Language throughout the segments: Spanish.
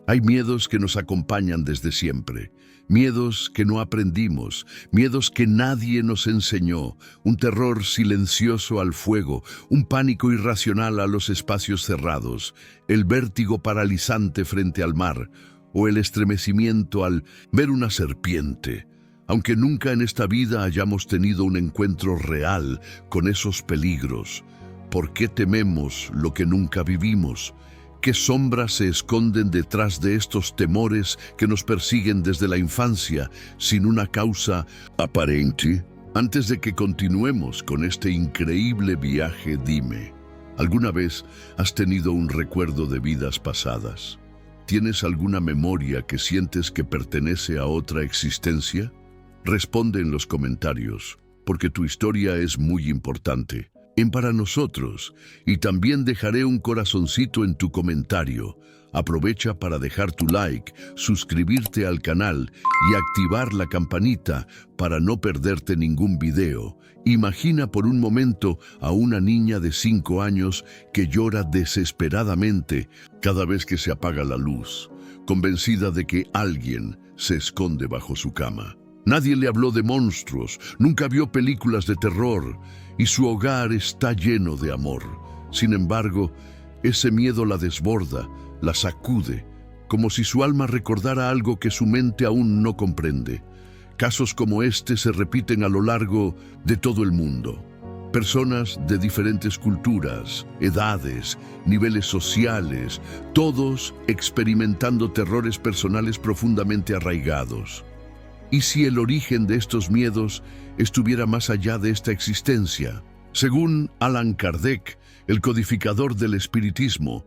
Hay miedos que nos acompañan desde siempre, miedos que no aprendimos, miedos que nadie nos enseñó, un terror silencioso al fuego, un pánico irracional a los espacios cerrados, el vértigo paralizante frente al mar o el estremecimiento al ver una serpiente. Aunque nunca en esta vida hayamos tenido un encuentro real con esos peligros, ¿por qué tememos lo que nunca vivimos? ¿Qué sombras se esconden detrás de estos temores que nos persiguen desde la infancia sin una causa aparente? Antes de que continuemos con este increíble viaje, dime, ¿alguna vez has tenido un recuerdo de vidas pasadas? ¿Tienes alguna memoria que sientes que pertenece a otra existencia? Responde en los comentarios, porque tu historia es muy importante para nosotros, y también dejaré un corazoncito en tu comentario. Aprovecha para dejar tu like, suscribirte al canal y activar la campanita para no perderte ningún video. Imagina por un momento a una niña de 5 años que llora desesperadamente cada vez que se apaga la luz, convencida de que alguien se esconde bajo su cama. Nadie le habló de monstruos, nunca vio películas de terror, y su hogar está lleno de amor. Sin embargo, ese miedo la desborda, la sacude, como si su alma recordara algo que su mente aún no comprende. Casos como este se repiten a lo largo de todo el mundo. Personas de diferentes culturas, edades, niveles sociales, todos experimentando terrores personales profundamente arraigados. ¿Y si el origen de estos miedos estuviera más allá de esta existencia? Según Allan Kardec, el codificador del espiritismo,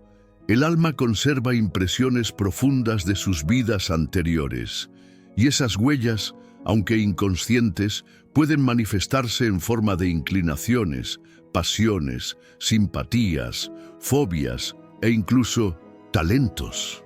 el alma conserva impresiones profundas de sus vidas anteriores, y esas huellas, aunque inconscientes, pueden manifestarse en forma de inclinaciones, pasiones, simpatías, fobias e incluso talentos.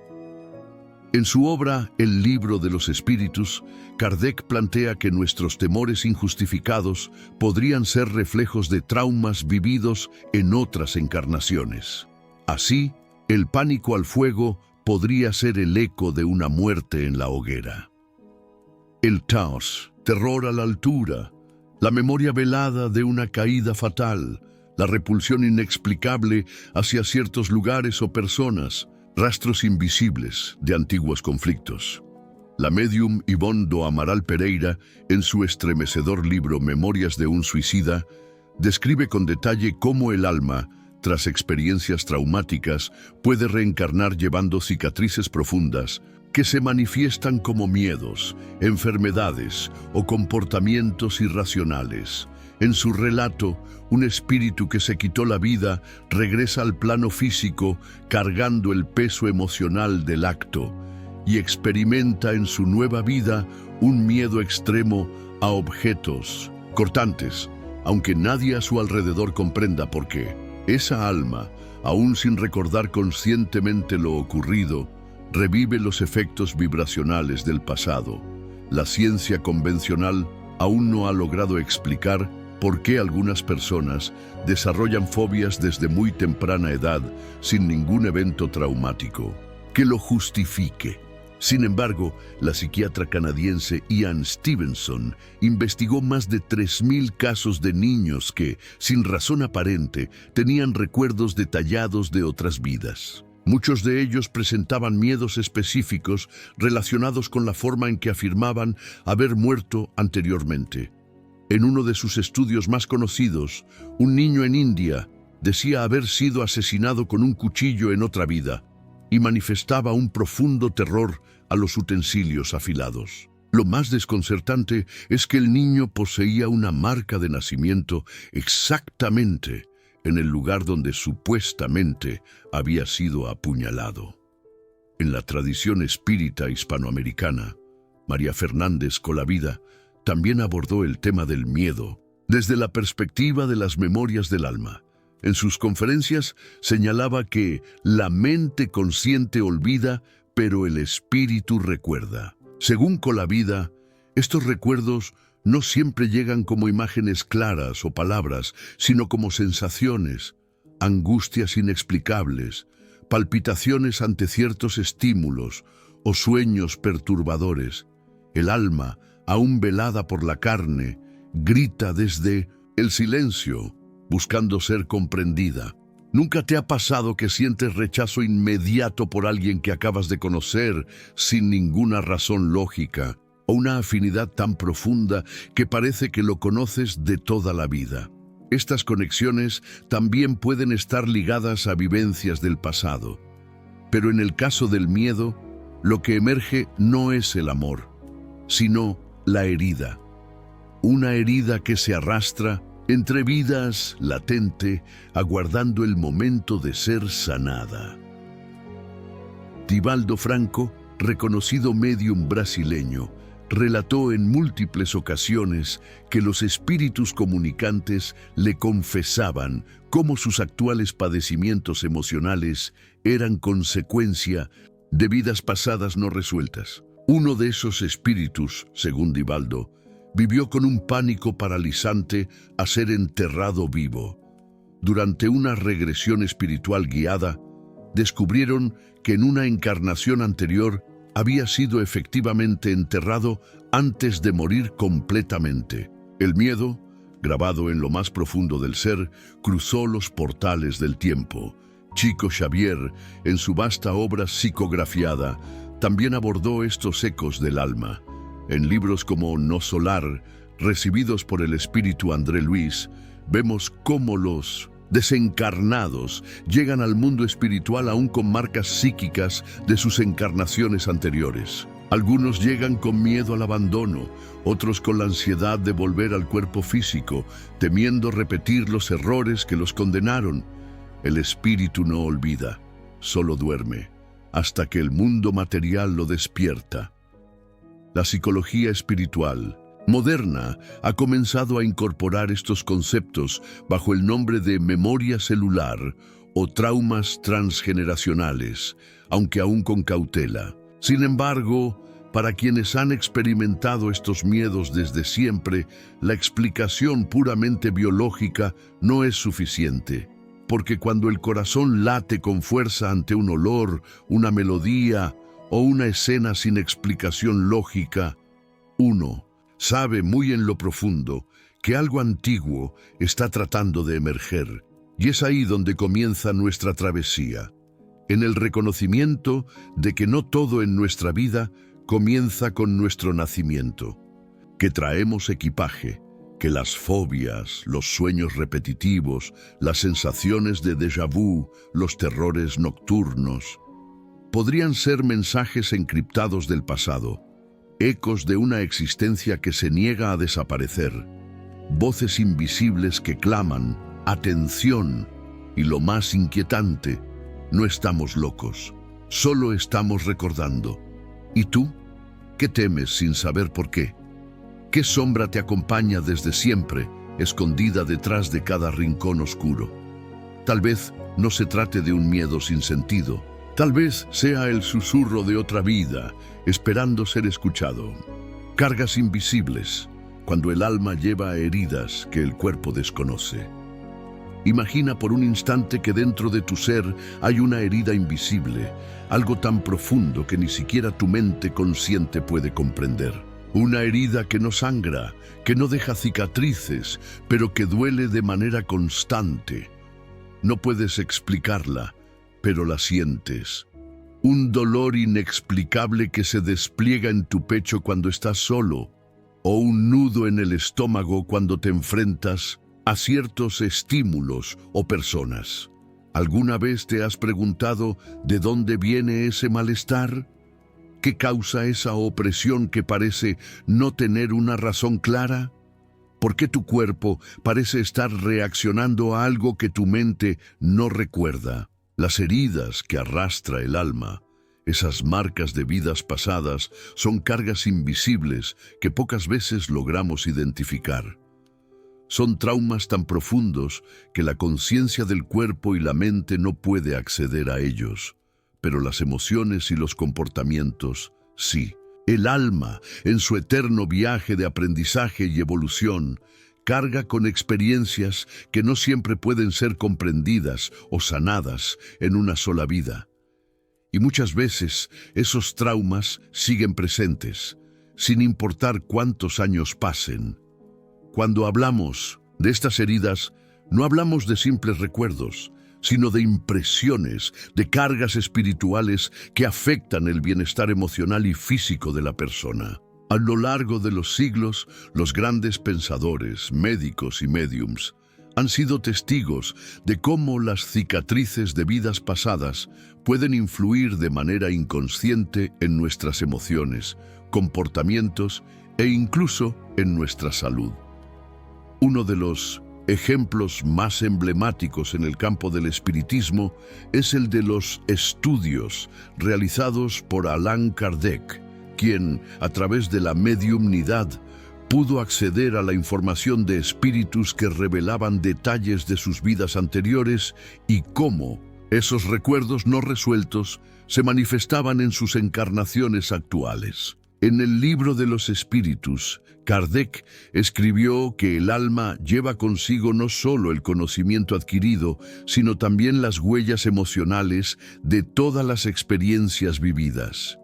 En su obra El libro de los espíritus, Kardec plantea que nuestros temores injustificados podrían ser reflejos de traumas vividos en otras encarnaciones. Así, el pánico al fuego podría ser el eco de una muerte en la hoguera. El Taos, terror a la altura, la memoria velada de una caída fatal, la repulsión inexplicable hacia ciertos lugares o personas, rastros invisibles de antiguos conflictos. La médium Ivonne do Amaral Pereira, en su estremecedor libro Memorias de un suicida, describe con detalle cómo el alma, tras experiencias traumáticas, puede reencarnar llevando cicatrices profundas que se manifiestan como miedos, enfermedades o comportamientos irracionales. En su relato, un espíritu que se quitó la vida regresa al plano físico cargando el peso emocional del acto y experimenta en su nueva vida un miedo extremo a objetos cortantes, aunque nadie a su alrededor comprenda por qué. Esa alma, aún sin recordar conscientemente lo ocurrido, revive los efectos vibracionales del pasado. La ciencia convencional aún no ha logrado explicar por qué algunas personas desarrollan fobias desde muy temprana edad sin ningún evento traumático que lo justifique. Sin embargo, la psiquiatra canadiense Ian Stevenson investigó más de 3.000 casos de niños que, sin razón aparente, tenían recuerdos detallados de otras vidas. Muchos de ellos presentaban miedos específicos relacionados con la forma en que afirmaban haber muerto anteriormente. En uno de sus estudios más conocidos, un niño en India decía haber sido asesinado con un cuchillo en otra vida y manifestaba un profundo terror a los utensilios afilados. Lo más desconcertante es que el niño poseía una marca de nacimiento exactamente en el lugar donde supuestamente había sido apuñalado. En la tradición espírita hispanoamericana, María Fernández Colavida también abordó el tema del miedo desde la perspectiva de las memorias del alma. En sus conferencias señalaba que la mente consciente olvida, pero el espíritu recuerda. Según Colavida, estos recuerdos no siempre llegan como imágenes claras o palabras, sino como sensaciones, angustias inexplicables, palpitaciones ante ciertos estímulos o sueños perturbadores. El alma, aún velada por la carne, grita desde el silencio, buscando ser comprendida. ¿Nunca te ha pasado que sientes rechazo inmediato por alguien que acabas de conocer sin ninguna razón lógica, o una afinidad tan profunda que parece que lo conoces de toda la vida? Estas conexiones también pueden estar ligadas a vivencias del pasado. Pero en el caso del miedo, lo que emerge no es el amor, sino la herida. Una herida que se arrastra entre vidas, latente, aguardando el momento de ser sanada. Divaldo Franco, reconocido médium brasileño, relató en múltiples ocasiones que los espíritus comunicantes le confesaban cómo sus actuales padecimientos emocionales eran consecuencia de vidas pasadas no resueltas. Uno de esos espíritus, según Divaldo, vivió con un pánico paralizante a ser enterrado vivo. Durante una regresión espiritual guiada, descubrieron que en una encarnación anterior había sido efectivamente enterrado antes de morir completamente. El miedo, grabado en lo más profundo del ser, cruzó los portales del tiempo. Chico Xavier, en su vasta obra psicografiada, también abordó estos ecos del alma. En libros como No Solar, recibidos por el espíritu André Luis, vemos cómo los desencarnados llegan al mundo espiritual aún con marcas psíquicas de sus encarnaciones anteriores. Algunos llegan con miedo al abandono, otros con la ansiedad de volver al cuerpo físico, temiendo repetir los errores que los condenaron. El espíritu no olvida, solo duerme, hasta que el mundo material lo despierta. La psicología espiritual moderna ha comenzado a incorporar estos conceptos bajo el nombre de memoria celular o traumas transgeneracionales, aunque aún con cautela. Sin embargo, para quienes han experimentado estos miedos desde siempre, la explicación puramente biológica no es suficiente, porque cuando el corazón late con fuerza ante un olor, una melodía o una escena sin explicación lógica, uno sabe muy en lo profundo que algo antiguo está tratando de emerger, y es ahí donde comienza nuestra travesía, en el reconocimiento de que no todo en nuestra vida comienza con nuestro nacimiento, que traemos equipaje, que las fobias, los sueños repetitivos, las sensaciones de déjà vu, los terrores nocturnos, podrían ser mensajes encriptados del pasado, ecos de una existencia que se niega a desaparecer, voces invisibles que claman, atención, y lo más inquietante, no estamos locos, solo estamos recordando. ¿Y tú? ¿Qué temes sin saber por qué? ¿Qué sombra te acompaña desde siempre, escondida detrás de cada rincón oscuro? Tal vez no se trate de un miedo sin sentido. Tal vez sea el susurro de otra vida, esperando ser escuchado. Cargas invisibles, cuando el alma lleva heridas que el cuerpo desconoce. Imagina por un instante que dentro de tu ser hay una herida invisible, algo tan profundo que ni siquiera tu mente consciente puede comprender. Una herida que no sangra, que no deja cicatrices, pero que duele de manera constante. No puedes explicarla, pero la sientes. Un dolor inexplicable que se despliega en tu pecho cuando estás solo, o un nudo en el estómago cuando te enfrentas a ciertos estímulos o personas. ¿Alguna vez te has preguntado de dónde viene ese malestar? ¿Qué causa esa opresión que parece no tener una razón clara? ¿Por qué tu cuerpo parece estar reaccionando a algo que tu mente no recuerda? Las heridas que arrastra el alma, esas marcas de vidas pasadas, son cargas invisibles que pocas veces logramos identificar. Son traumas tan profundos que la conciencia del cuerpo y la mente no puede acceder a ellos, pero las emociones y los comportamientos, sí. El alma, en su eterno viaje de aprendizaje y evolución, carga con experiencias que no siempre pueden ser comprendidas o sanadas en una sola vida. Y muchas veces esos traumas siguen presentes, sin importar cuántos años pasen. Cuando hablamos de estas heridas, no hablamos de simples recuerdos, sino de impresiones, de cargas espirituales que afectan el bienestar emocional y físico de la persona. A lo largo de los siglos, los grandes pensadores, médicos y médiums han sido testigos de cómo las cicatrices de vidas pasadas pueden influir de manera inconsciente en nuestras emociones, comportamientos e incluso en nuestra salud. Uno de los ejemplos más emblemáticos en el campo del espiritismo es el de los estudios realizados por Allan Kardec, quien, a través de la mediumnidad, pudo acceder a la información de espíritus que revelaban detalles de sus vidas anteriores y cómo esos recuerdos no resueltos se manifestaban en sus encarnaciones actuales. En el Libro de los Espíritus, Kardec escribió que el alma lleva consigo no solo el conocimiento adquirido, sino también las huellas emocionales de todas las experiencias vividas.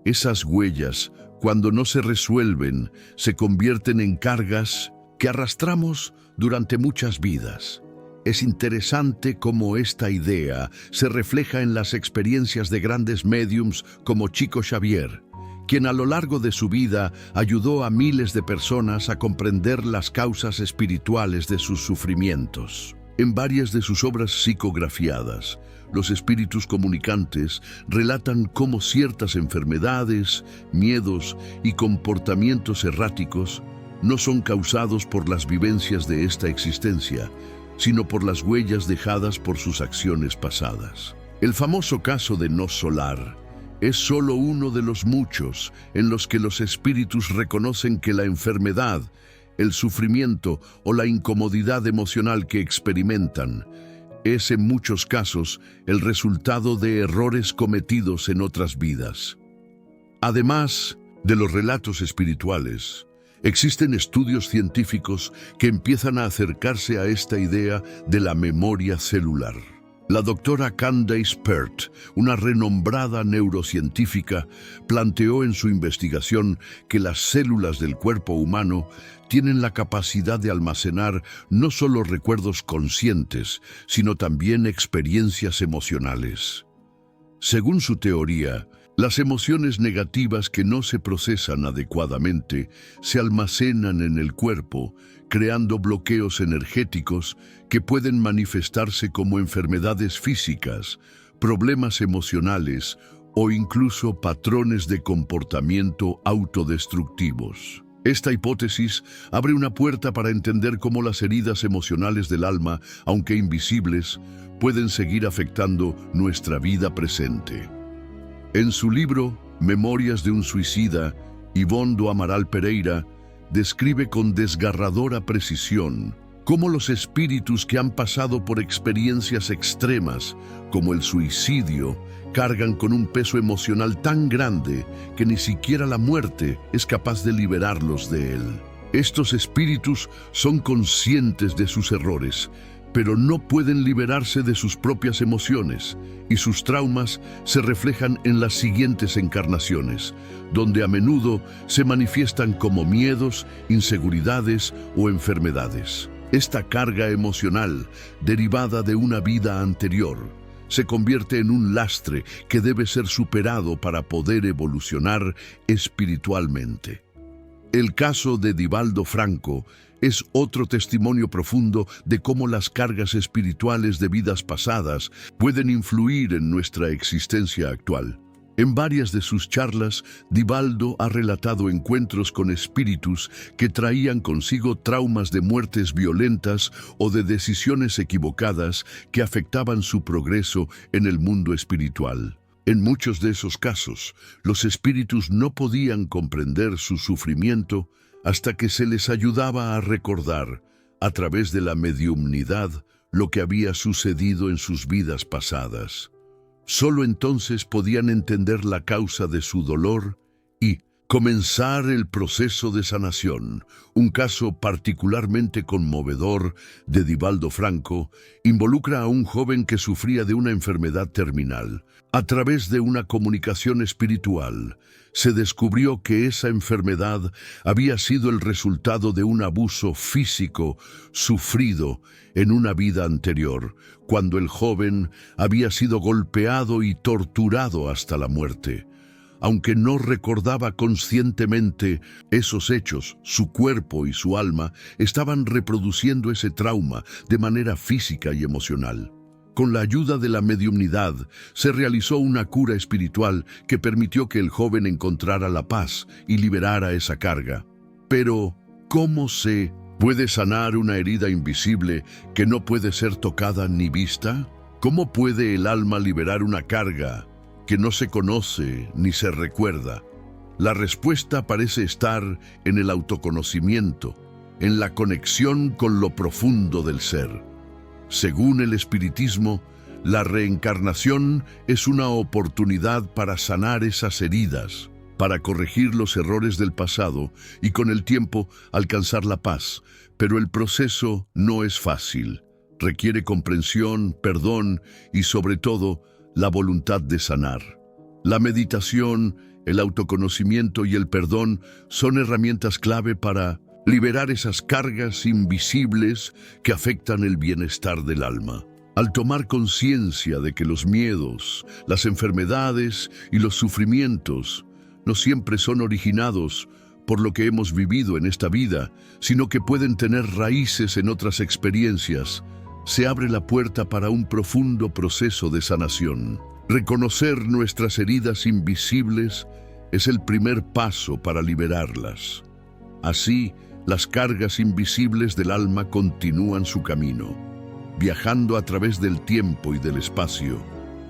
Esas huellas, cuando no se resuelven, se convierten en cargas que arrastramos durante muchas vidas. Es interesante cómo esta idea se refleja en las experiencias de grandes médiums como Chico Xavier, quien a lo largo de su vida ayudó a miles de personas a comprender las causas espirituales de sus sufrimientos. En varias de sus obras psicografiadas, los espíritus comunicantes relatan cómo ciertas enfermedades, miedos y comportamientos erráticos no son causados por las vivencias de esta existencia, sino por las huellas dejadas por sus acciones pasadas. El famoso caso de No Solar es solo uno de los muchos en los que los espíritus reconocen que la enfermedad, el sufrimiento o la incomodidad emocional que experimentan es en muchos casos el resultado de errores cometidos en otras vidas. Además de los relatos espirituales, existen estudios científicos que empiezan a acercarse a esta idea de la memoria celular. La doctora Candace Pert, una renombrada neurocientífica, planteó en su investigación que las células del cuerpo humano tienen la capacidad de almacenar no solo recuerdos conscientes, sino también experiencias emocionales. Según su teoría, las emociones negativas que no se procesan adecuadamente se almacenan en el cuerpo, creando bloqueos energéticos que pueden manifestarse como enfermedades físicas, problemas emocionales o incluso patrones de comportamiento autodestructivos. Esta hipótesis abre una puerta para entender cómo las heridas emocionales del alma, aunque invisibles, pueden seguir afectando nuestra vida presente. En su libro Memorias de un suicida, Ivonne do Amaral Pereira describe con desgarradora precisión cómo los espíritus que han pasado por experiencias extremas, como el suicidio, cargan con un peso emocional tan grande que ni siquiera la muerte es capaz de liberarlos de él. Estos espíritus son conscientes de sus errores, pero no pueden liberarse de sus propias emociones, y sus traumas se reflejan en las siguientes encarnaciones, donde a menudo se manifiestan como miedos, inseguridades o enfermedades. Esta carga emocional, derivada de una vida anterior, se convierte en un lastre que debe ser superado para poder evolucionar espiritualmente. El caso de Divaldo Franco es otro testimonio profundo de cómo las cargas espirituales de vidas pasadas pueden influir en nuestra existencia actual. En varias de sus charlas, Divaldo ha relatado encuentros con espíritus que traían consigo traumas de muertes violentas o de decisiones equivocadas que afectaban su progreso en el mundo espiritual. En muchos de esos casos, los espíritus no podían comprender su sufrimiento hasta que se les ayudaba a recordar, a través de la mediumnidad, lo que había sucedido en sus vidas pasadas. Solo entonces podían entender la causa de su dolor y, Comenzar el proceso de sanación. Un caso particularmente conmovedor de Divaldo Franco involucra a un joven que sufría de una enfermedad terminal. A través de una comunicación espiritual, se descubrió que esa enfermedad había sido el resultado de un abuso físico sufrido en una vida anterior, cuando el joven había sido golpeado y torturado hasta la muerte. Aunque no recordaba conscientemente esos hechos, su cuerpo y su alma estaban reproduciendo ese trauma de manera física y emocional. Con la ayuda de la mediumnidad, se realizó una cura espiritual que permitió que el joven encontrara la paz y liberara esa carga. Pero, ¿cómo se puede sanar una herida invisible que no puede ser tocada ni vista? ¿Cómo puede el alma liberar una carga que no se conoce ni se recuerda? La respuesta parece estar en el autoconocimiento, en la conexión con lo profundo del ser. Según el espiritismo, la reencarnación es una oportunidad para sanar esas heridas, para corregir los errores del pasado y con el tiempo alcanzar la paz. Pero el proceso no es fácil. Requiere comprensión, perdón y sobre todo, la voluntad de sanar. La meditación, el autoconocimiento y el perdón son herramientas clave para liberar esas cargas invisibles que afectan el bienestar del alma. Al tomar conciencia de que los miedos, las enfermedades y los sufrimientos no siempre son originados por lo que hemos vivido en esta vida, sino que pueden tener raíces en otras experiencias, se abre la puerta para un profundo proceso de sanación. Reconocer nuestras heridas invisibles es el primer paso para liberarlas. Así, las cargas invisibles del alma continúan su camino, viajando a través del tiempo y del espacio,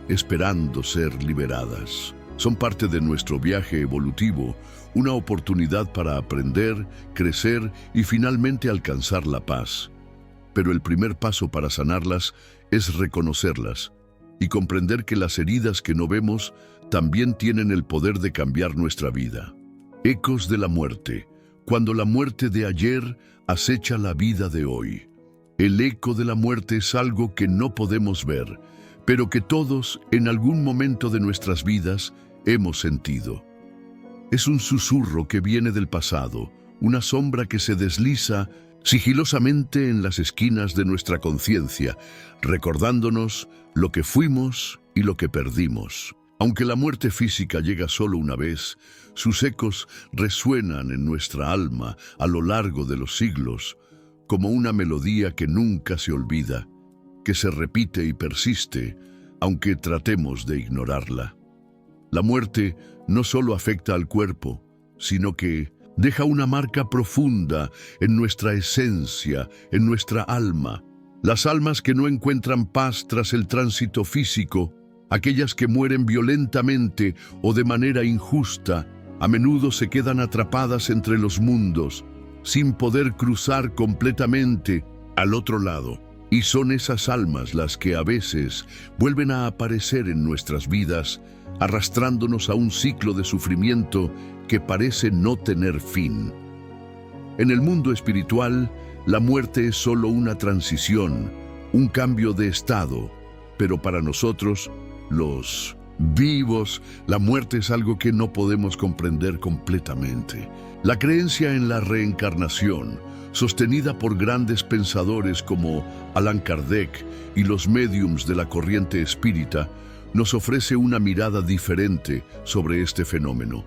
esperando ser liberadas. Son parte de nuestro viaje evolutivo, una oportunidad para aprender, crecer y finalmente alcanzar la paz. Pero el primer paso para sanarlas es reconocerlas y comprender que las heridas que no vemos también tienen el poder de cambiar nuestra vida. Ecos de la muerte, cuando la muerte de ayer acecha la vida de hoy. El eco de la muerte es algo que no podemos ver, pero que todos, en algún momento de nuestras vidas, hemos sentido. Es un susurro que viene del pasado, una sombra que se desliza sigilosamente en las esquinas de nuestra conciencia, recordándonos lo que fuimos y lo que perdimos. Aunque la muerte física llega solo una vez, sus ecos resuenan en nuestra alma a lo largo de los siglos, como una melodía que nunca se olvida, que se repite y persiste, aunque tratemos de ignorarla. La muerte no solo afecta al cuerpo, sino que deja una marca profunda en nuestra esencia, en nuestra alma. Las almas que no encuentran paz tras el tránsito físico, aquellas que mueren violentamente o de manera injusta, a menudo se quedan atrapadas entre los mundos, sin poder cruzar completamente al otro lado. Y son esas almas las que a veces vuelven a aparecer en nuestras vidas, arrastrándonos a un ciclo de sufrimiento que parece no tener fin. En el mundo espiritual, la muerte es solo una transición, un cambio de estado, pero para nosotros, los vivos, la muerte es algo que no podemos comprender completamente. La creencia en la reencarnación, sostenida por grandes pensadores como Allan Kardec y los médiums de la corriente espírita, nos ofrece una mirada diferente sobre este fenómeno.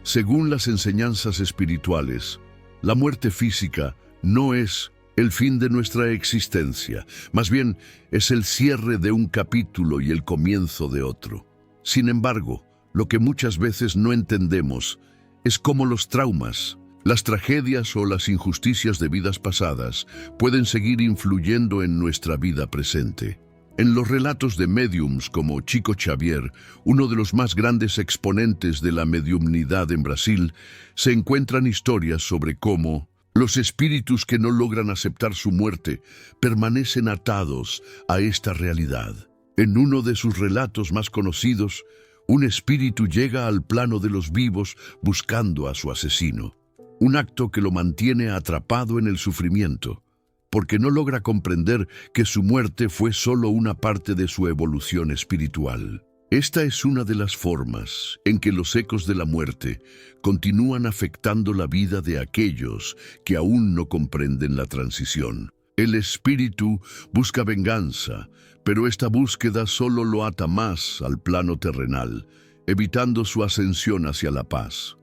Según las enseñanzas espirituales, la muerte física no es el fin de nuestra existencia, más bien es el cierre de un capítulo y el comienzo de otro. Sin embargo, lo que muchas veces no entendemos es cómo los traumas, las tragedias o las injusticias de vidas pasadas pueden seguir influyendo en nuestra vida presente. En los relatos de médiums como Chico Xavier, uno de los más grandes exponentes de la mediumnidad en Brasil, se encuentran historias sobre cómo los espíritus que no logran aceptar su muerte permanecen atados a esta realidad. En uno de sus relatos más conocidos, Un espíritu llega al plano de los vivos buscando a su asesino. Un acto que lo mantiene atrapado en el sufrimiento, porque no logra comprender que su muerte fue solo una parte de su evolución espiritual. Esta es una de las formas en que los ecos de la muerte continúan afectando la vida de aquellos que aún no comprenden la transición. El espíritu busca venganza, pero esta búsqueda solo lo ata más al plano terrenal, evitando su ascensión hacia la paz.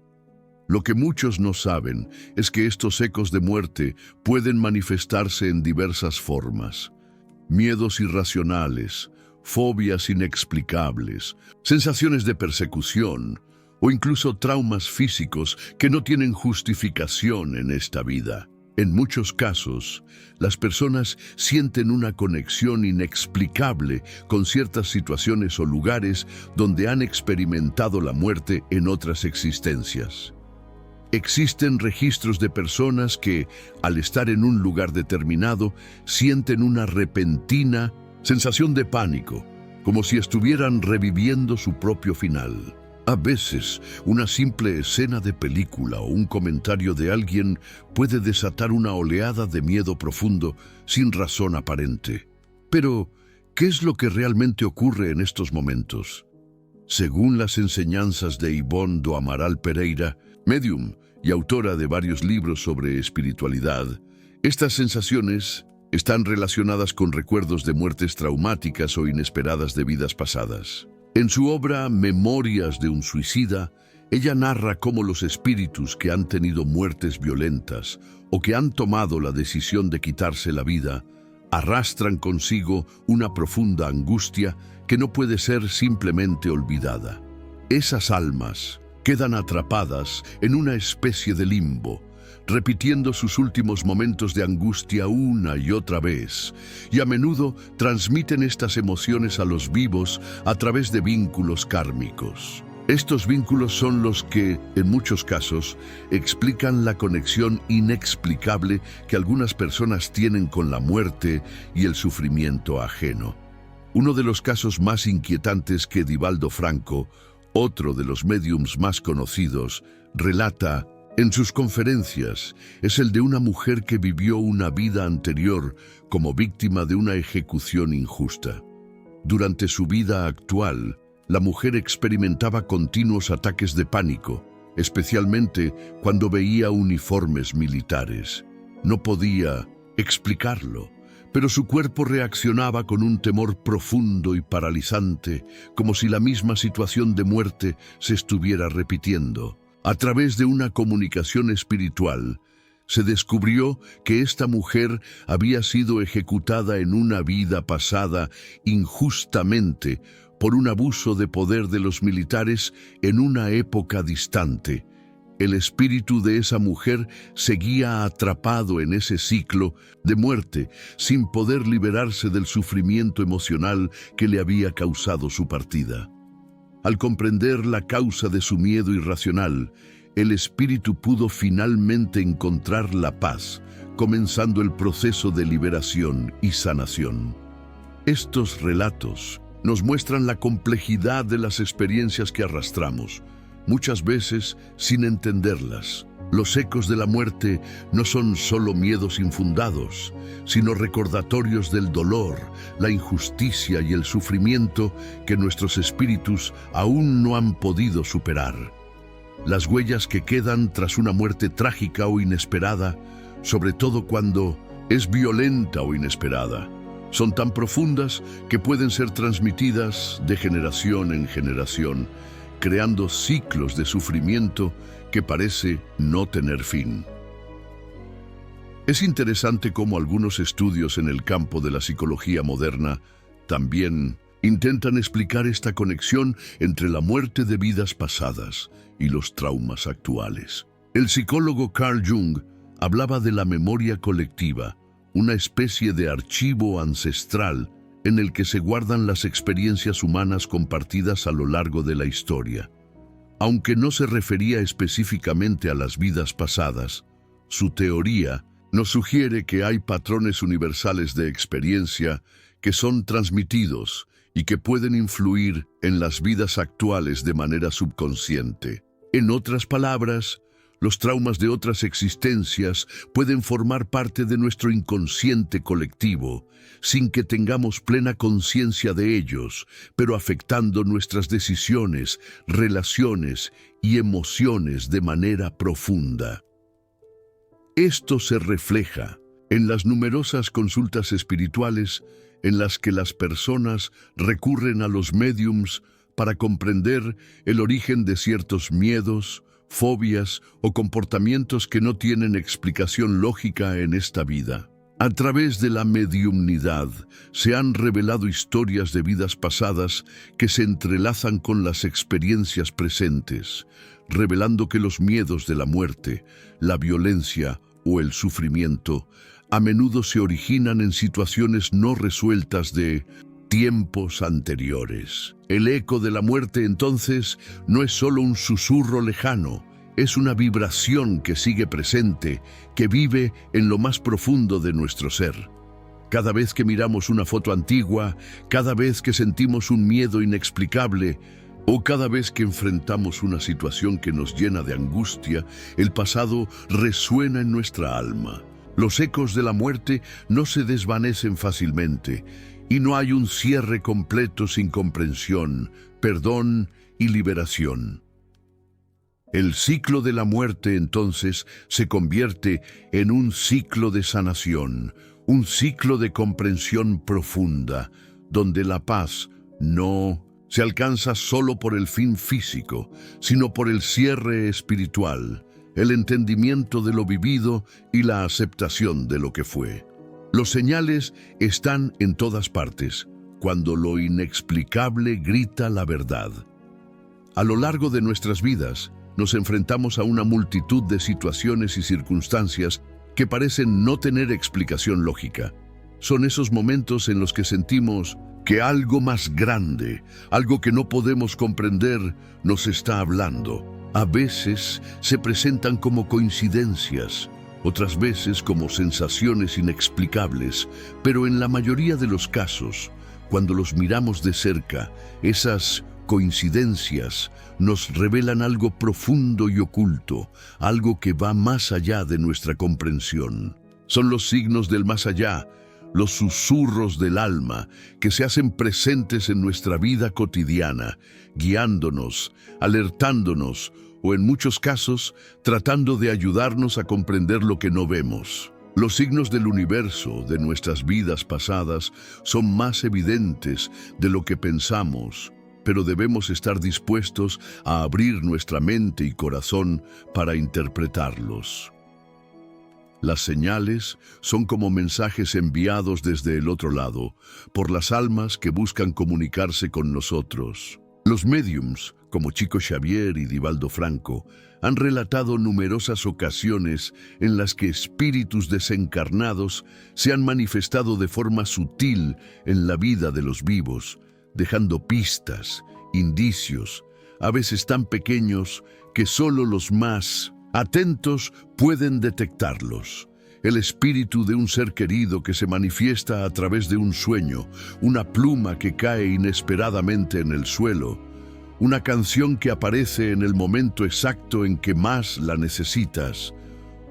Lo que muchos no saben es que estos ecos de muerte pueden manifestarse en diversas formas. Miedos irracionales, fobias inexplicables, sensaciones de persecución o incluso traumas físicos que no tienen justificación en esta vida. En muchos casos, las personas sienten una conexión inexplicable con ciertas situaciones o lugares donde han experimentado la muerte en otras existencias. Existen registros de personas que, al estar en un lugar determinado, sienten una repentina sensación de pánico, como si estuvieran reviviendo su propio final. A veces, una simple escena de película o un comentario de alguien puede desatar una oleada de miedo profundo sin razón aparente. Pero, ¿qué es lo que realmente ocurre en estos momentos? Según las enseñanzas de Ivonne do Amaral Pereira, médium y autora de varios libros sobre espiritualidad, estas sensaciones están relacionadas con recuerdos de muertes traumáticas o inesperadas de vidas pasadas. En su obra Memorias de un suicida, ella narra cómo los espíritus que han tenido muertes violentas o que han tomado la decisión de quitarse la vida, arrastran consigo una profunda angustia que no puede ser simplemente olvidada. Esas almas quedan atrapadas en una especie de limbo, repitiendo sus últimos momentos de angustia una y otra vez, y a menudo transmiten estas emociones a los vivos a través de vínculos kármicos. Estos vínculos son los que, en muchos casos, explican la conexión inexplicable que algunas personas tienen con la muerte y el sufrimiento ajeno. Uno de los casos más inquietantes que Divaldo Franco, otro de los médiums más conocidos, relata en sus conferencias, es el de una mujer que vivió una vida anterior como víctima de una ejecución injusta. Durante su vida actual, la mujer experimentaba continuos ataques de pánico, especialmente cuando veía uniformes militares. No podía explicarlo, pero su cuerpo reaccionaba con un temor profundo y paralizante, como si la misma situación de muerte se estuviera repitiendo. A través de una comunicación espiritual, se descubrió que esta mujer había sido ejecutada en una vida pasada injustamente por un abuso de poder de los militares en una época distante. El espíritu de esa mujer seguía atrapado en ese ciclo de muerte, sin poder liberarse del sufrimiento emocional que le había causado su partida. Al comprender la causa de su miedo irracional, el espíritu pudo finalmente encontrar la paz, comenzando el proceso de liberación y sanación. Estos relatos nos muestran la complejidad de las experiencias que arrastramos, muchas veces sin entenderlas. Los ecos de la muerte no son solo miedos infundados, sino recordatorios del dolor, la injusticia y el sufrimiento que nuestros espíritus aún no han podido superar. Las huellas que quedan tras una muerte trágica o inesperada, sobre todo cuando es violenta o inesperada, son tan profundas que pueden ser transmitidas de generación en generación, creando ciclos de sufrimiento que parece no tener fin. Es interesante cómo algunos estudios en el campo de la psicología moderna también intentan explicar esta conexión entre la muerte de vidas pasadas y los traumas actuales. El psicólogo Carl Jung hablaba de la memoria colectiva, una especie de archivo ancestral en el que se guardan las experiencias humanas compartidas a lo largo de la historia. Aunque no se refería específicamente a las vidas pasadas, su teoría nos sugiere que hay patrones universales de experiencia que son transmitidos y que pueden influir en las vidas actuales de manera subconsciente. En otras palabras, los traumas de otras existencias pueden formar parte de nuestro inconsciente colectivo, sin que tengamos plena conciencia de ellos, pero afectando nuestras decisiones, relaciones y emociones de manera profunda. Esto se refleja en las numerosas consultas espirituales en las que las personas recurren a los médiums para comprender el origen de ciertos miedos, fobias o comportamientos que no tienen explicación lógica en esta vida. A través de la mediumnidad se han revelado historias de vidas pasadas que se entrelazan con las experiencias presentes, revelando que los miedos de la muerte, la violencia o el sufrimiento a menudo se originan en situaciones no resueltas de tiempos anteriores. El eco de la muerte, entonces, no es solo un susurro lejano, es una vibración que sigue presente, que vive en lo más profundo de nuestro ser. Cada vez que miramos una foto antigua, cada vez que sentimos un miedo inexplicable, o cada vez que enfrentamos una situación que nos llena de angustia, el pasado resuena en nuestra alma. Los ecos de la muerte no se desvanecen fácilmente, y no hay un cierre completo sin comprensión, perdón y liberación. El ciclo de la muerte, entonces, se convierte en un ciclo de sanación, un ciclo de comprensión profunda, donde la paz no se alcanza solo por el fin físico, sino por el cierre espiritual, el entendimiento de lo vivido y la aceptación de lo que fue. Los señales están en todas partes, cuando lo inexplicable grita la verdad. A lo largo de nuestras vidas, nos enfrentamos a una multitud de situaciones y circunstancias que parecen no tener explicación lógica. Son esos momentos en los que sentimos que algo más grande, algo que no podemos comprender, nos está hablando. A veces se presentan como coincidencias, otras veces como sensaciones inexplicables, pero en la mayoría de los casos, cuando los miramos de cerca, esas coincidencias nos revelan algo profundo y oculto, algo que va más allá de nuestra comprensión. Son los signos del más allá, los susurros del alma que se hacen presentes en nuestra vida cotidiana, guiándonos, alertándonos o en muchos casos tratando de ayudarnos a comprender lo que no vemos. Los signos del universo, de nuestras vidas pasadas, son más evidentes de lo que pensamos, pero debemos estar dispuestos a abrir nuestra mente y corazón para interpretarlos. Las señales son como mensajes enviados desde el otro lado, por las almas que buscan comunicarse con nosotros. Los médiums, como Chico Xavier y Divaldo Franco, han relatado numerosas ocasiones en las que espíritus desencarnados se han manifestado de forma sutil en la vida de los vivos, dejando pistas, indicios, a veces tan pequeños que solo los más atentos pueden detectarlos. El espíritu de un ser querido que se manifiesta a través de un sueño, una pluma que cae inesperadamente en el suelo, una canción que aparece en el momento exacto en que más la necesitas,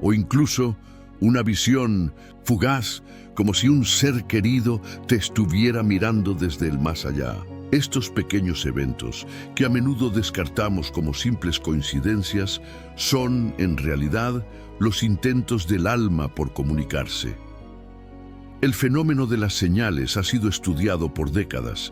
o incluso una visión fugaz, como si un ser querido te estuviera mirando desde el más allá. Estos pequeños eventos, que a menudo descartamos como simples coincidencias, son, en realidad, los intentos del alma por comunicarse. El fenómeno de las señales ha sido estudiado por décadas,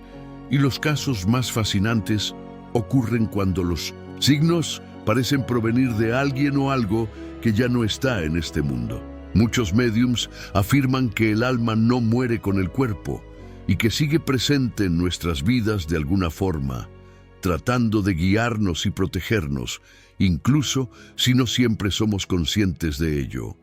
y los casos más fascinantes ocurren cuando los signos parecen provenir de alguien o algo que ya no está en este mundo. Muchos médiums afirman que el alma no muere con el cuerpo, y que sigue presente en nuestras vidas de alguna forma, tratando de guiarnos y protegernos, incluso si no siempre somos conscientes de ello.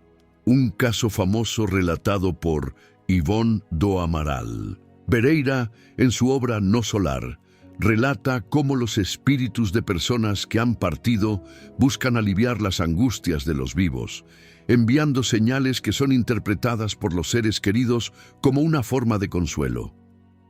Un caso famoso relatado por Ivonne do Amaral Pereira en su obra No Solar, relata cómo los espíritus de personas que han partido buscan aliviar las angustias de los vivos, enviando señales que son interpretadas por los seres queridos como una forma de consuelo.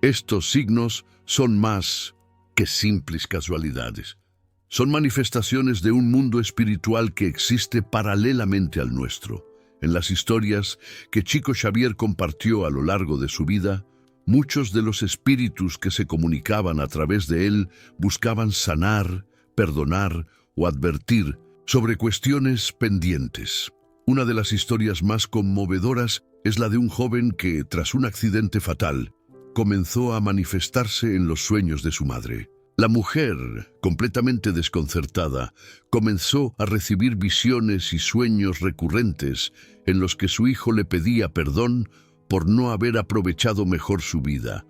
Estos signos son más que simples casualidades. Son manifestaciones de un mundo espiritual que existe paralelamente al nuestro. En las historias que Chico Xavier compartió a lo largo de su vida, muchos de los espíritus que se comunicaban a través de él buscaban sanar, perdonar o advertir sobre cuestiones pendientes. Una de las historias más conmovedoras es la de un joven que, tras un accidente fatal, comenzó a manifestarse en los sueños de su madre. La mujer, completamente desconcertada, comenzó a recibir visiones y sueños recurrentes en los que su hijo le pedía perdón por no haber aprovechado mejor su vida,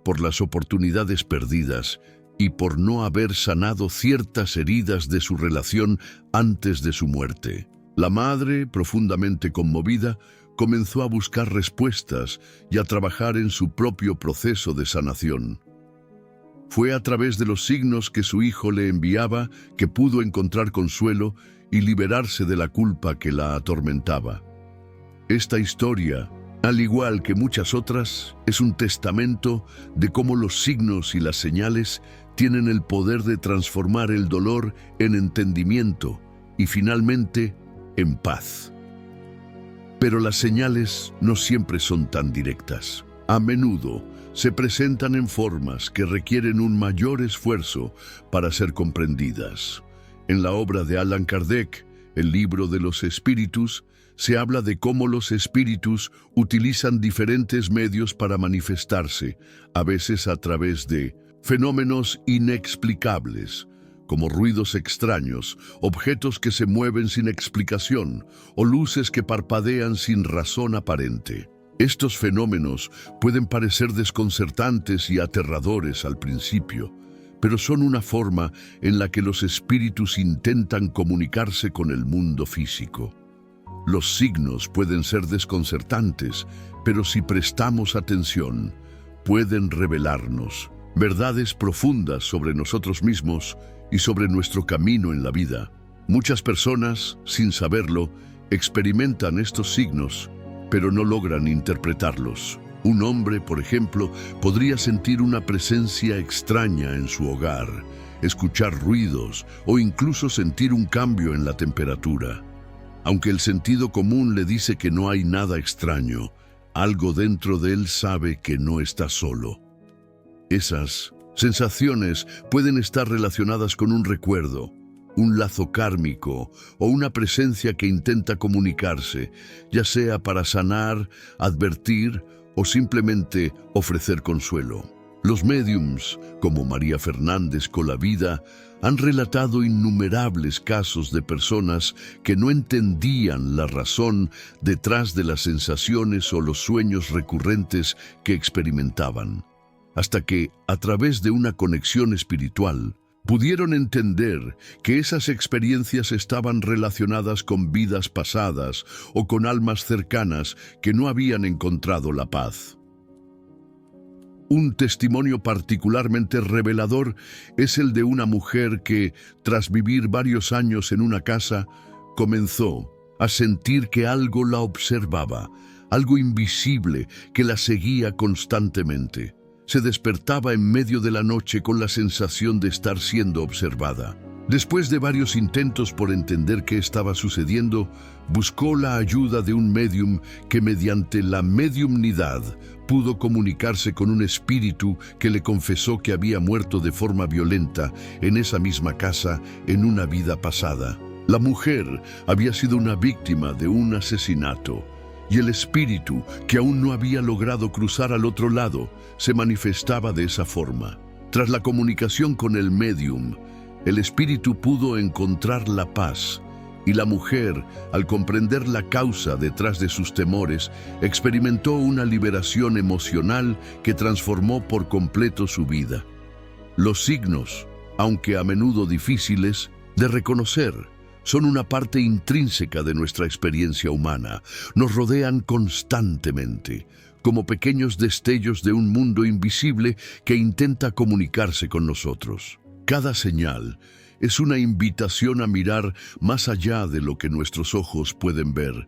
por las oportunidades perdidas y por no haber sanado ciertas heridas de su relación antes de su muerte. La madre, profundamente conmovida, comenzó a buscar respuestas y a trabajar en su propio proceso de sanación. Fue a través de los signos que su hijo le enviaba que pudo encontrar consuelo y liberarse de la culpa que la atormentaba. Esta historia, al igual que muchas otras, es un testamento de cómo los signos y las señales tienen el poder de transformar el dolor en entendimiento y finalmente en paz. Pero las señales no siempre son tan directas. A menudo se presentan en formas que requieren un mayor esfuerzo para ser comprendidas. En la obra de Allan Kardec, el libro de los espíritus, se habla de cómo los espíritus utilizan diferentes medios para manifestarse, a veces a través de fenómenos inexplicables, como ruidos extraños, objetos que se mueven sin explicación o luces que parpadean sin razón aparente. Estos fenómenos pueden parecer desconcertantes y aterradores al principio, pero son una forma en la que los espíritus intentan comunicarse con el mundo físico. Los signos pueden ser desconcertantes, pero si prestamos atención, pueden revelarnos verdades profundas sobre nosotros mismos y sobre nuestro camino en la vida. Muchas personas, sin saberlo, experimentan estos signos, pero no logran interpretarlos. Un hombre, por ejemplo, podría sentir una presencia extraña en su hogar, escuchar ruidos o incluso sentir un cambio en la temperatura. Aunque el sentido común le dice que no hay nada extraño, algo dentro de él sabe que no está solo. Esas sensaciones pueden estar relacionadas con un recuerdo, un lazo kármico o una presencia que intenta comunicarse, ya sea para sanar, advertir o simplemente ofrecer consuelo. Los médiums, como María Fernández Colavida, han relatado innumerables casos de personas que no entendían la razón detrás de las sensaciones o los sueños recurrentes que experimentaban, hasta que, a través de una conexión espiritual, pudieron entender que esas experiencias estaban relacionadas con vidas pasadas o con almas cercanas que no habían encontrado la paz. Un testimonio particularmente revelador es el de una mujer que, tras vivir varios años en una casa, comenzó a sentir que algo la observaba, algo invisible que la seguía constantemente. Se despertaba en medio de la noche con la sensación de estar siendo observada. Después de varios intentos por entender qué estaba sucediendo, buscó la ayuda de un médium que mediante la mediumnidad pudo comunicarse con un espíritu que le confesó que había muerto de forma violenta en esa misma casa en una vida pasada. La mujer había sido una víctima de un asesinato y el espíritu, que aún no había logrado cruzar al otro lado, se manifestaba de esa forma. Tras la comunicación con el médium, el espíritu pudo encontrar la paz y la mujer, al comprender la causa detrás de sus temores, experimentó una liberación emocional que transformó por completo su vida. Los signos, aunque a menudo difíciles de reconocer, son una parte intrínseca de nuestra experiencia humana. Nos rodean constantemente, como pequeños destellos de un mundo invisible que intenta comunicarse con nosotros. Cada señal es una invitación a mirar más allá de lo que nuestros ojos pueden ver,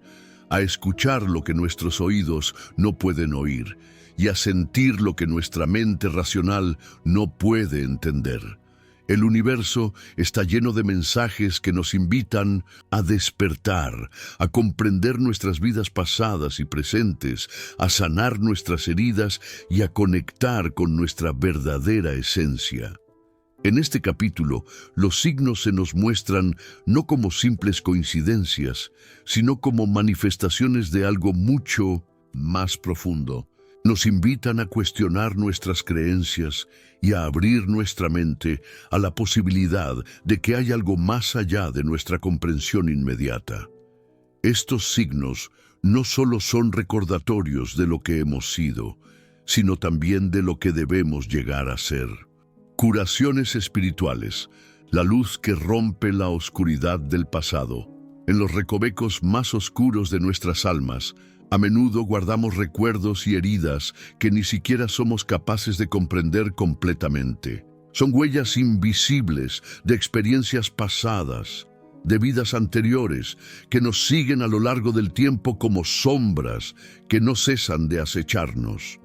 a escuchar lo que nuestros oídos no pueden oír y a sentir lo que nuestra mente racional no puede entender. El universo está lleno de mensajes que nos invitan a despertar, a comprender nuestras vidas pasadas y presentes, a sanar nuestras heridas y a conectar con nuestra verdadera esencia. En este capítulo, los signos se nos muestran no como simples coincidencias, sino como manifestaciones de algo mucho más profundo. Nos invitan a cuestionar nuestras creencias y a abrir nuestra mente a la posibilidad de que hay algo más allá de nuestra comprensión inmediata. Estos signos no solo son recordatorios de lo que hemos sido, sino también de lo que debemos llegar a ser. Curaciones espirituales, la luz que rompe la oscuridad del pasado. En los recovecos más oscuros de nuestras almas, a menudo guardamos recuerdos y heridas que ni siquiera somos capaces de comprender completamente. Son huellas invisibles de experiencias pasadas, de vidas anteriores, que nos siguen a lo largo del tiempo como sombras que no cesan de acecharnos.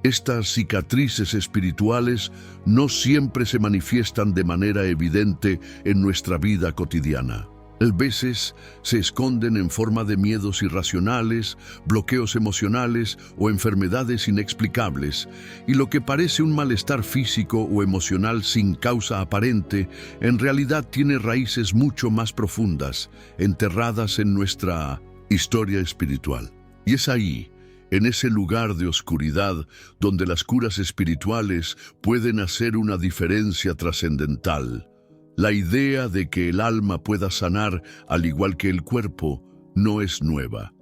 Estas cicatrices espirituales no siempre se manifiestan de manera evidente en nuestra vida cotidiana. A veces se esconden en forma de miedos irracionales, bloqueos emocionales o enfermedades inexplicables, y lo que parece un malestar físico o emocional sin causa aparente, en realidad tiene raíces mucho más profundas, enterradas en nuestra historia espiritual. Y es ahí, en ese lugar de oscuridad, donde las curas espirituales pueden hacer una diferencia trascendental. La idea de que el alma pueda sanar al igual que el cuerpo no es nueva.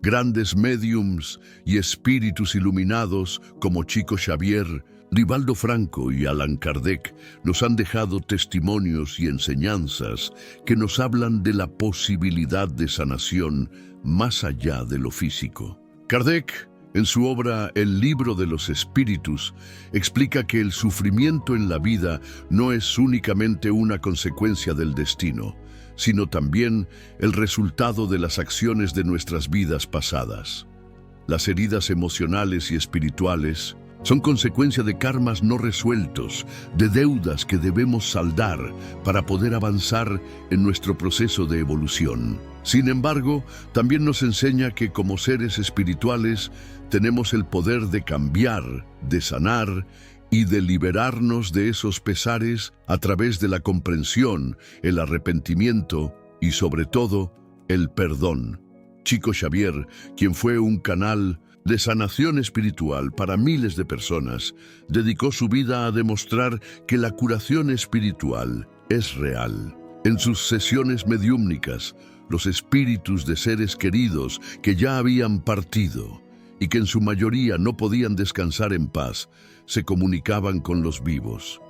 Grandes médiums y espíritus iluminados como Chico Xavier, Divaldo Franco y Allan Kardec nos han dejado testimonios y enseñanzas que nos hablan de la posibilidad de sanación más allá de lo físico. Kardec, en su obra El libro de los espíritus, explica que el sufrimiento en la vida no es únicamente una consecuencia del destino, sino también el resultado de las acciones de nuestras vidas pasadas. Las heridas emocionales y espirituales son consecuencia de karmas no resueltos, de deudas que debemos saldar para poder avanzar en nuestro proceso de evolución. Sin embargo, también nos enseña que como seres espirituales tenemos el poder de cambiar, de sanar y de liberarnos de esos pesares a través de la comprensión, el arrepentimiento y, sobre todo, el perdón. Chico Xavier, quien fue un canal de sanación espiritual para miles de personas, dedicó su vida a demostrar que la curación espiritual es real. En sus sesiones mediúmnicas, los espíritus de seres queridos que ya habían partido y que en su mayoría no podían descansar en paz, se comunicaban con los vivos.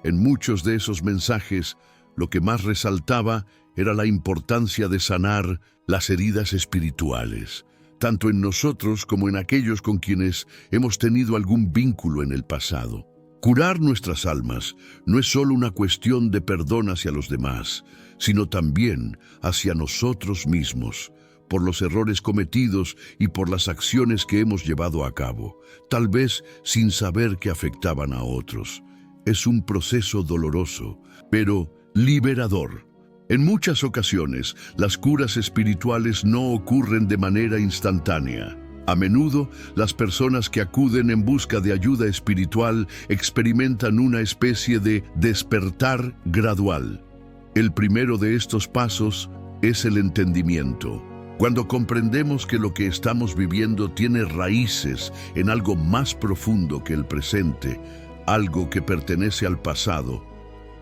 En muchos de esos mensajes, lo que más resaltaba era la importancia de sanar las heridas espirituales, tanto en nosotros como en aquellos con quienes hemos tenido algún vínculo en el pasado. Curar nuestras almas no es solo una cuestión de perdón hacia los demás, sino también hacia nosotros mismos, por los errores cometidos y por las acciones que hemos llevado a cabo, tal vez sin saber que afectaban a otros. Es un proceso doloroso, pero liberador. En muchas ocasiones, las curas espirituales no ocurren de manera instantánea. A menudo, las personas que acuden en busca de ayuda espiritual experimentan una especie de despertar gradual. El primero de estos pasos es el entendimiento. Cuando comprendemos que lo que estamos viviendo tiene raíces en algo más profundo que el presente, algo que pertenece al pasado,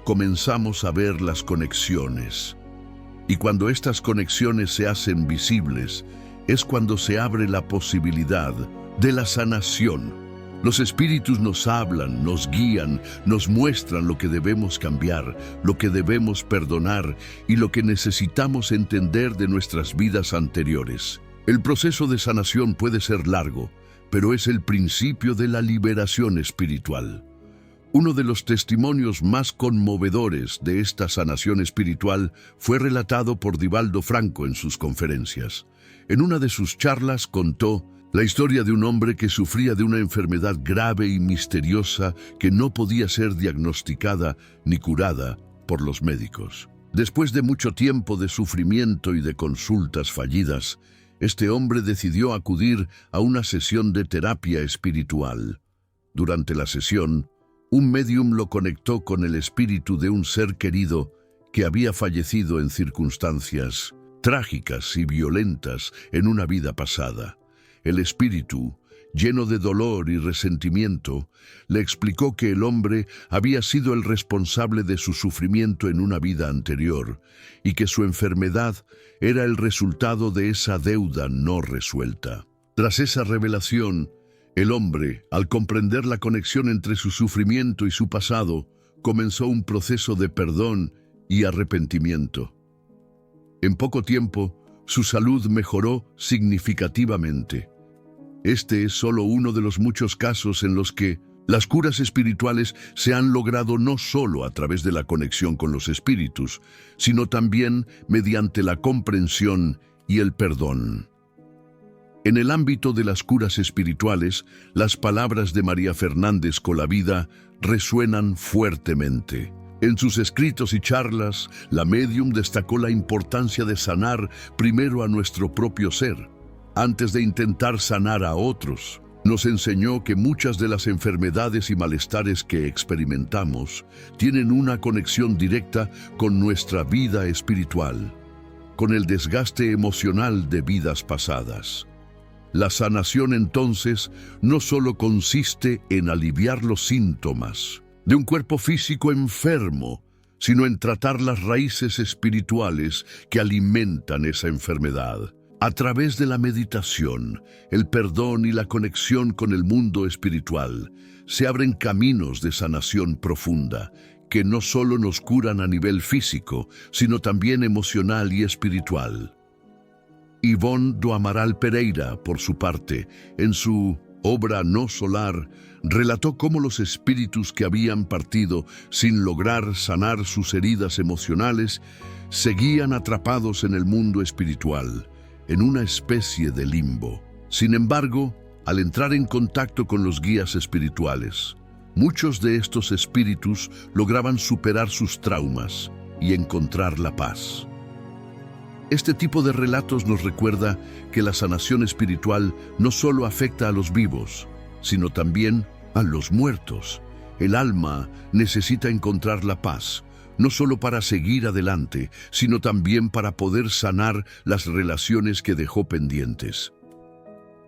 comenzamos a ver las conexiones. Y cuando estas conexiones se hacen visibles, es cuando se abre la posibilidad de la sanación. Los espíritus nos hablan, nos guían, nos muestran lo que debemos cambiar, lo que debemos perdonar y lo que necesitamos entender de nuestras vidas anteriores. El proceso de sanación puede ser largo, pero es el principio de la liberación espiritual. Uno de los testimonios más conmovedores de esta sanación espiritual fue relatado por Divaldo Franco en sus conferencias. En una de sus charlas contó la historia de un hombre que sufría de una enfermedad grave y misteriosa que no podía ser diagnosticada ni curada por los médicos. Después de mucho tiempo de sufrimiento y de consultas fallidas, este hombre decidió acudir a una sesión de terapia espiritual. Durante la sesión, un médium lo conectó con el espíritu de un ser querido que había fallecido en circunstancias trágicas y violentas en una vida pasada. El espíritu, lleno de dolor y resentimiento, le explicó que el hombre había sido el responsable de su sufrimiento en una vida anterior y que su enfermedad era el resultado de esa deuda no resuelta. Tras esa revelación, el hombre, al comprender la conexión entre su sufrimiento y su pasado, comenzó un proceso de perdón y arrepentimiento. En poco tiempo, su salud mejoró significativamente. Este es solo uno de los muchos casos en los que las curas espirituales se han logrado no solo a través de la conexión con los espíritus, sino también mediante la comprensión y el perdón. En el ámbito de las curas espirituales, las palabras de María Fernández Colavida resuenan fuertemente. En sus escritos y charlas, la médium destacó la importancia de sanar primero a nuestro propio ser, antes de intentar sanar a otros. Nos enseñó que muchas de las enfermedades y malestares que experimentamos tienen una conexión directa con nuestra vida espiritual, con el desgaste emocional de vidas pasadas. La sanación entonces no solo consiste en aliviar los síntomas de un cuerpo físico enfermo, sino en tratar las raíces espirituales que alimentan esa enfermedad. A través de la meditación, el perdón y la conexión con el mundo espiritual, se abren caminos de sanación profunda, que no solo nos curan a nivel físico, sino también emocional y espiritual. Ivonne do Amaral Pereira, por su parte, en su obra No Solar, relató cómo los espíritus que habían partido sin lograr sanar sus heridas emocionales seguían atrapados en el mundo espiritual, en una especie de limbo. Sin embargo, al entrar en contacto con los guías espirituales, muchos de estos espíritus lograban superar sus traumas y encontrar la paz. Este tipo de relatos nos recuerda que la sanación espiritual no solo afecta a los vivos, sino también a los muertos. El alma necesita encontrar la paz, no solo para seguir adelante, sino también para poder sanar las relaciones que dejó pendientes.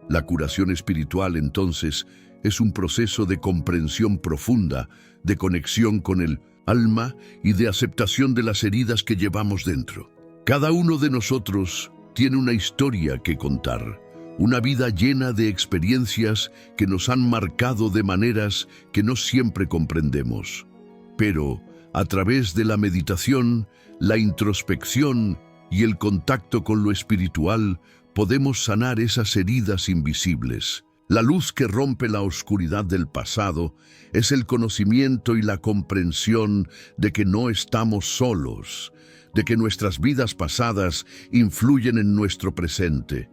La curación espiritual, entonces, es un proceso de comprensión profunda, de conexión con el alma y de aceptación de las heridas que llevamos dentro. Cada uno de nosotros tiene una historia que contar, una vida llena de experiencias que nos han marcado de maneras que no siempre comprendemos. Pero, a través de la meditación, la introspección y el contacto con lo espiritual, podemos sanar esas heridas invisibles. La luz que rompe la oscuridad del pasado es el conocimiento y la comprensión de que no estamos solos, de que nuestras vidas pasadas influyen en nuestro presente,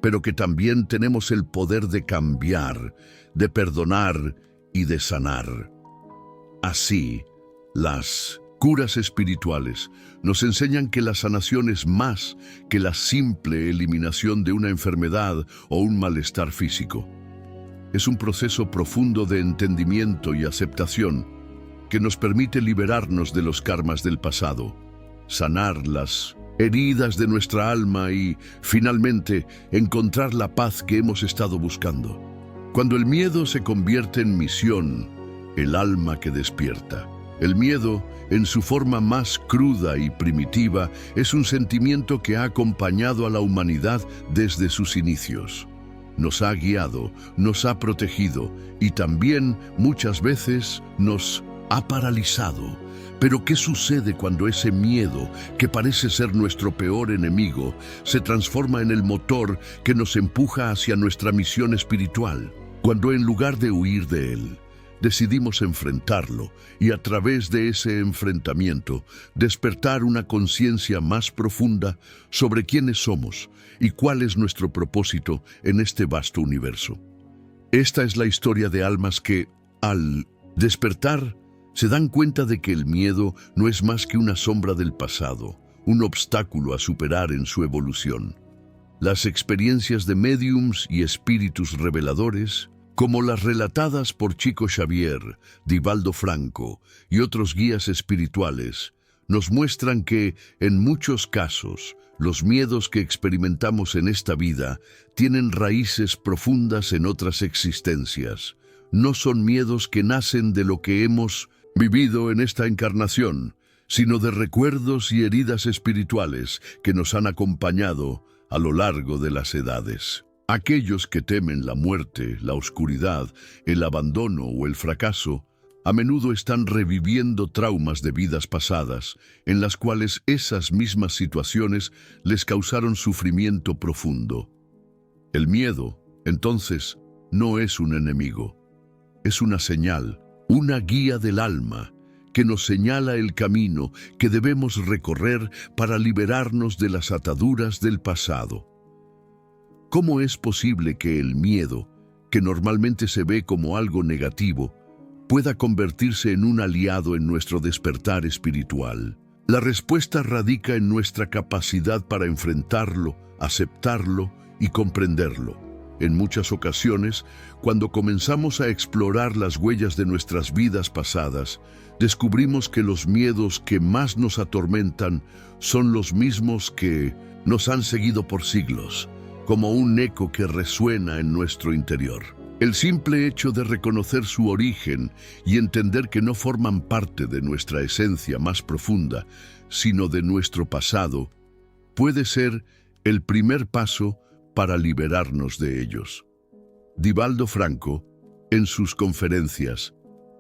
pero que también tenemos el poder de cambiar, de perdonar y de sanar. Así, las curas espirituales nos enseñan que la sanación es más que la simple eliminación de una enfermedad o un malestar físico. Es un proceso profundo de entendimiento y aceptación que nos permite liberarnos de los karmas del pasado, sanar las heridas de nuestra alma y, finalmente, encontrar la paz que hemos estado buscando. Cuando el miedo se convierte en misión, el alma que despierta. El miedo, en su forma más cruda y primitiva, es un sentimiento que ha acompañado a la humanidad desde sus inicios. Nos ha guiado, nos ha protegido y también, muchas veces, nos ha paralizado. Pero ¿qué sucede cuando ese miedo, que parece ser nuestro peor enemigo, se transforma en el motor que nos empuja hacia nuestra misión espiritual? Cuando en lugar de huir de él, decidimos enfrentarlo y a través de ese enfrentamiento despertar una conciencia más profunda sobre quiénes somos y cuál es nuestro propósito en este vasto universo. Esta es la historia de almas que, al despertar, se dan cuenta de que el miedo no es más que una sombra del pasado, un obstáculo a superar en su evolución. Las experiencias de médiums y espíritus reveladores, como las relatadas por Chico Xavier, Divaldo Franco y otros guías espirituales, nos muestran que, en muchos casos, los miedos que experimentamos en esta vida tienen raíces profundas en otras existencias. No son miedos que nacen de lo que hemos vivido en esta encarnación, sino de recuerdos y heridas espirituales que nos han acompañado a lo largo de las edades. Aquellos que temen la muerte, la oscuridad, el abandono o el fracaso, a menudo están reviviendo traumas de vidas pasadas, en las cuales esas mismas situaciones les causaron sufrimiento profundo. El miedo, entonces, no es un enemigo, es una señal, una guía del alma, que nos señala el camino que debemos recorrer para liberarnos de las ataduras del pasado. ¿Cómo es posible que el miedo, que normalmente se ve como algo negativo, pueda convertirse en un aliado en nuestro despertar espiritual? La respuesta radica en nuestra capacidad para enfrentarlo, aceptarlo y comprenderlo. En muchas ocasiones, cuando comenzamos a explorar las huellas de nuestras vidas pasadas, descubrimos que los miedos que más nos atormentan son los mismos que nos han seguido por siglos, como un eco que resuena en nuestro interior. El simple hecho de reconocer su origen y entender que no forman parte de nuestra esencia más profunda, sino de nuestro pasado, puede ser el primer paso para liberarnos de ellos. Divaldo Franco, en sus conferencias,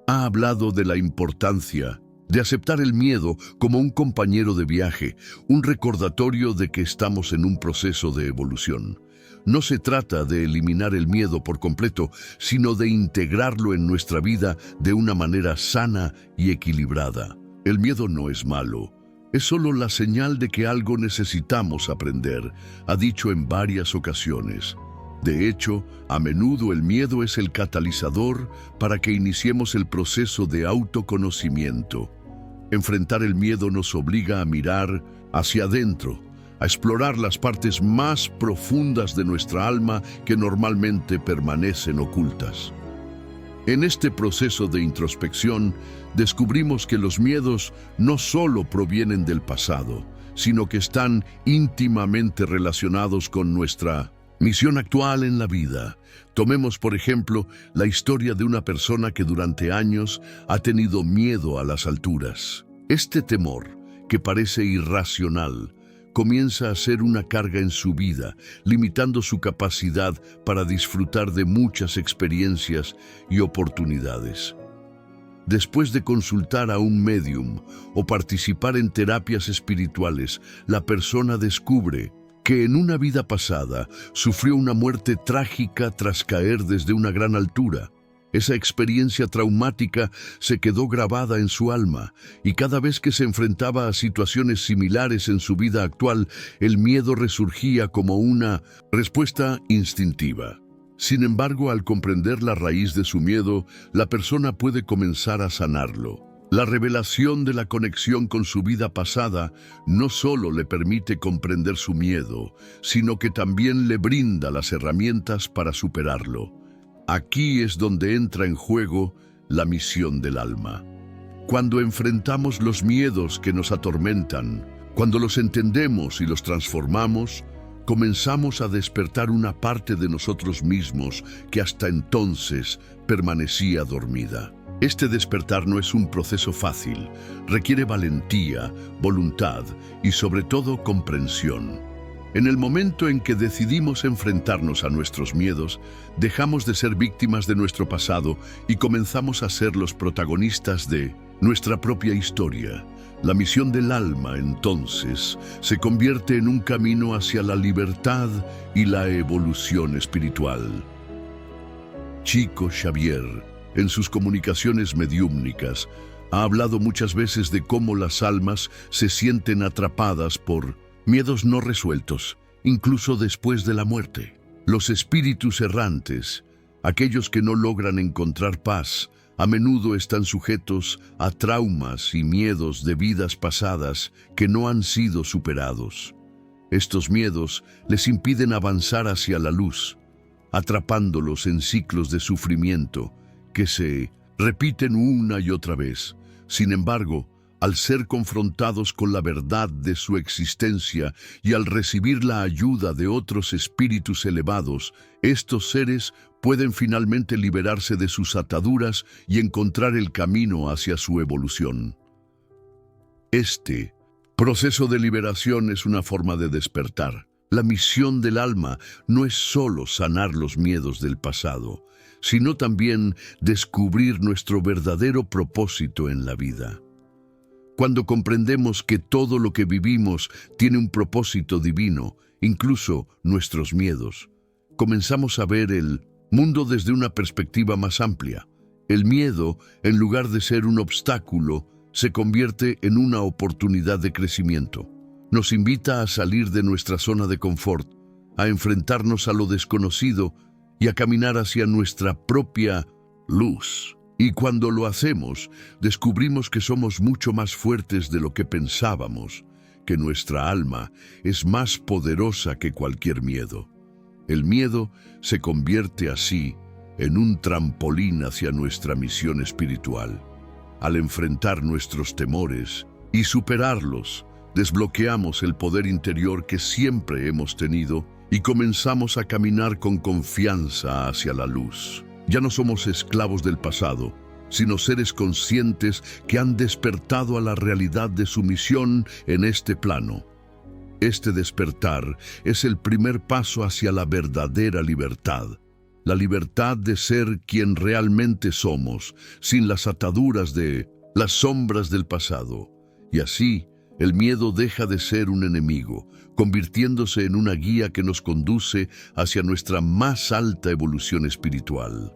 ha hablado de la importancia de aceptar el miedo como un compañero de viaje, un recordatorio de que estamos en un proceso de evolución. No se trata de eliminar el miedo por completo, sino de integrarlo en nuestra vida de una manera sana y equilibrada. El miedo no es malo, es solo la señal de que algo necesitamos aprender, ha dicho en varias ocasiones. De hecho, a menudo el miedo es el catalizador para que iniciemos el proceso de autoconocimiento. Enfrentar el miedo nos obliga a mirar hacia adentro, a explorar las partes más profundas de nuestra alma que normalmente permanecen ocultas. En este proceso de introspección, descubrimos que los miedos no solo provienen del pasado, sino que están íntimamente relacionados con nuestra misión actual en la vida. Tomemos, por ejemplo, la historia de una persona que durante años ha tenido miedo a las alturas. Este temor, que parece irracional, comienza a ser una carga en su vida, limitando su capacidad para disfrutar de muchas experiencias y oportunidades. Después de consultar a un médium o participar en terapias espirituales, la persona descubre que en una vida pasada sufrió una muerte trágica tras caer desde una gran altura. Esa experiencia traumática se quedó grabada en su alma, y cada vez que se enfrentaba a situaciones similares en su vida actual, el miedo resurgía como una respuesta instintiva. Sin embargo, al comprender la raíz de su miedo, la persona puede comenzar a sanarlo. La revelación de la conexión con su vida pasada no solo le permite comprender su miedo, sino que también le brinda las herramientas para superarlo. Aquí es donde entra en juego la misión del alma. Cuando enfrentamos los miedos que nos atormentan, cuando los entendemos y los transformamos, comenzamos a despertar una parte de nosotros mismos que hasta entonces permanecía dormida. Este despertar no es un proceso fácil, requiere valentía, voluntad y sobre todo comprensión. En el momento en que decidimos enfrentarnos a nuestros miedos, dejamos de ser víctimas de nuestro pasado y comenzamos a ser los protagonistas de nuestra propia historia. La misión del alma, entonces, se convierte en un camino hacia la libertad y la evolución espiritual. Chico Xavier, en sus comunicaciones mediúmnicas, ha hablado muchas veces de cómo las almas se sienten atrapadas por miedos no resueltos, incluso después de la muerte. Los espíritus errantes, aquellos que no logran encontrar paz, a menudo están sujetos a traumas y miedos de vidas pasadas que no han sido superados. Estos miedos les impiden avanzar hacia la luz, atrapándolos en ciclos de sufrimiento que se repiten una y otra vez. Sin embargo, al ser confrontados con la verdad de su existencia y al recibir la ayuda de otros espíritus elevados, estos seres pueden finalmente liberarse de sus ataduras y encontrar el camino hacia su evolución. Este proceso de liberación es una forma de despertar. La misión del alma no es solo sanar los miedos del pasado, sino también descubrir nuestro verdadero propósito en la vida. Cuando comprendemos que todo lo que vivimos tiene un propósito divino, incluso nuestros miedos, comenzamos a ver el mundo desde una perspectiva más amplia. El miedo, en lugar de ser un obstáculo, se convierte en una oportunidad de crecimiento. Nos invita a salir de nuestra zona de confort, a enfrentarnos a lo desconocido y a caminar hacia nuestra propia luz. Y cuando lo hacemos, descubrimos que somos mucho más fuertes de lo que pensábamos, que nuestra alma es más poderosa que cualquier miedo. El miedo se convierte así en un trampolín hacia nuestra misión espiritual. Al enfrentar nuestros temores y superarlos, desbloqueamos el poder interior que siempre hemos tenido y comenzamos a caminar con confianza hacia la luz. Ya no somos esclavos del pasado, sino seres conscientes que han despertado a la realidad de su misión en este plano. Este despertar es el primer paso hacia la verdadera libertad. La libertad de ser quien realmente somos, sin las ataduras de las sombras del pasado. Y así, el miedo deja de ser un enemigo, convirtiéndose en una guía que nos conduce hacia nuestra más alta evolución espiritual.